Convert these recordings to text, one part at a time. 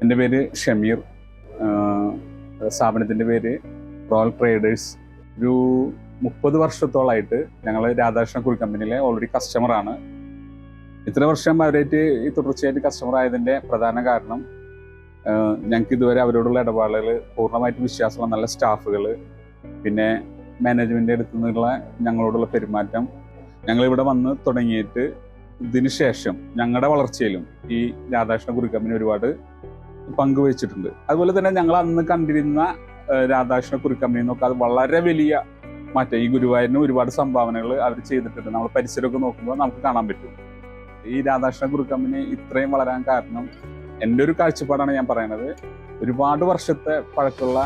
എൻ്റെ പേര് ഷമീർ. സ്ഥാപനത്തിൻ്റെ പേര് റോയൽ ട്രേഡേഴ്സ്. ഒരു 30 വർഷത്തോളമായിട്ട് ഞങ്ങൾ രാധാകൃഷ്ണ കുറി കമ്പനിയിലെ ഓൾറെഡി കസ്റ്റമറാണ്. ഇത്ര വർഷം അവരായിട്ട് ഈ തുടർച്ചയായിട്ട് കസ്റ്റമർ ആയതിൻ്റെ പ്രധാന കാരണം ഞങ്ങൾക്ക് ഇതുവരെ അവരോടുള്ള ഇടപാടുകൾ, പൂർണ്ണമായിട്ട് വിശ്വാസമുള്ള നല്ല സ്റ്റാഫുകൾ, പിന്നെ മാനേജ്മെൻ്റ് അടുത്തു നിന്നുള്ള ഞങ്ങളോടുള്ള പെരുമാറ്റം. ഞങ്ങളിവിടെ വന്ന് തുടങ്ങിയിട്ട് ഇതിന് ശേഷം ഞങ്ങളുടെ വളർച്ചയിലും ഈ രാധാകൃഷ്ണ കുറി കമ്പനി ഒരുപാട് പങ്കുവച്ചിട്ടുണ്ട്. അതുപോലെ തന്നെ ഞങ്ങൾ അന്ന് കണ്ടിരുന്ന രാധാകൃഷ്ണ കുറി കമ്പനി നോക്കുക, അത് വളരെ വലിയ മാറ്റം. ഈ ഗുരുവായൂരിന് ഒരുപാട് സംഭാവനകൾ അവർ ചെയ്തിട്ടുണ്ട്. നമ്മൾ പരിസരമൊക്കെ നോക്കുമ്പോൾ നമുക്ക് കാണാൻ പറ്റും. ഈ രാധാകൃഷ്ണ കുറി കമ്പനി ഇത്രയും വളരാൻ കാരണം എൻ്റെ ഒരു കാഴ്ചപ്പാടാണ് ഞാൻ പറയുന്നത്. ഒരുപാട് വർഷത്തെ പഴക്കമുള്ള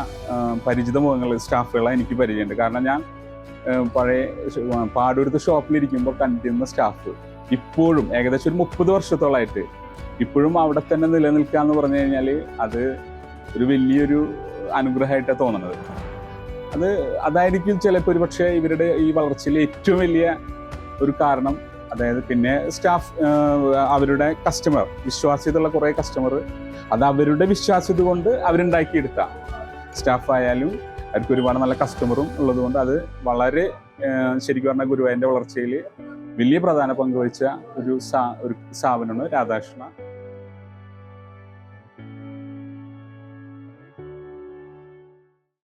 പരിചിത മുഖങ്ങൾ, സ്റ്റാഫുകളെ എനിക്ക് പരിചയമുണ്ട്. കാരണം ഞാൻ പഴയ പാടൂരത്ത് ഷോപ്പിലിരിക്കുമ്പോൾ കണ്ടിരുന്ന സ്റ്റാഫ് ഇപ്പോഴും ഏകദേശം ഒരു 30 വർഷത്തോളമായിട്ട് ഇപ്പോഴും അവിടെ തന്നെ നിലനിൽക്കുക എന്ന് പറഞ്ഞു കഴിഞ്ഞാൽ അത് ഒരു വലിയൊരു അനുഗ്രഹമായിട്ടാണ് തോന്നുന്നത്. അതായിരിക്കും ചിലപ്പോൾ ഒരു പക്ഷേ ഇവരുടെ ഈ വളർച്ചയിൽ ഏറ്റവും വലിയ ഒരു കാരണം. അതായത് പിന്നെ സ്റ്റാഫ്, അവരുടെ കസ്റ്റമർ, വിശ്വാസ്യതയുള്ള കുറേ കസ്റ്റമർ, അത് അവരുടെ വിശ്വാസ്യത കൊണ്ട് അവരുണ്ടാക്കിയെടുത്ത സ്റ്റാഫായാലും അവർക്ക് ഒരുപാട് നല്ല കസ്റ്റമറും ഉള്ളതുകൊണ്ട് അത് വളരെ ശരിക്കും പറഞ്ഞാൽ ഗുരുവായൂരിൻ്റെ വളർച്ചയിൽ വലിയ പ്രധാന പങ്ക് വഹിച്ച ഒരു സ്ഥാപനമാണ് രാധാകൃഷ്ണ.